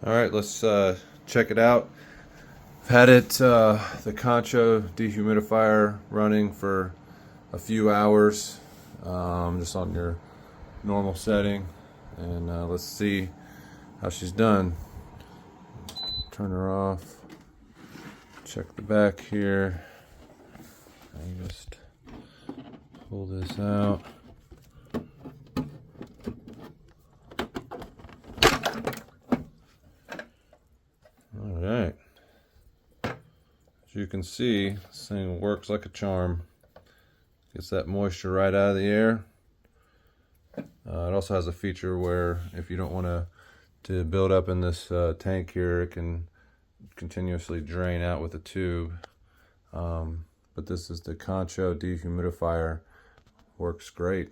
All right, let's check it out. I've had it, the Concho dehumidifier running for a few hours, just on your normal setting, and let's see how she's done. Turn her off. Check the back here. I just pull this out. All right. As you can see, this thing works like a charm. Gets that moisture right out of the air. It also has a feature where if you don't want to build up in this tank here, it can continuously drain out with a tube. But this is the Concho dehumidifier. Works great.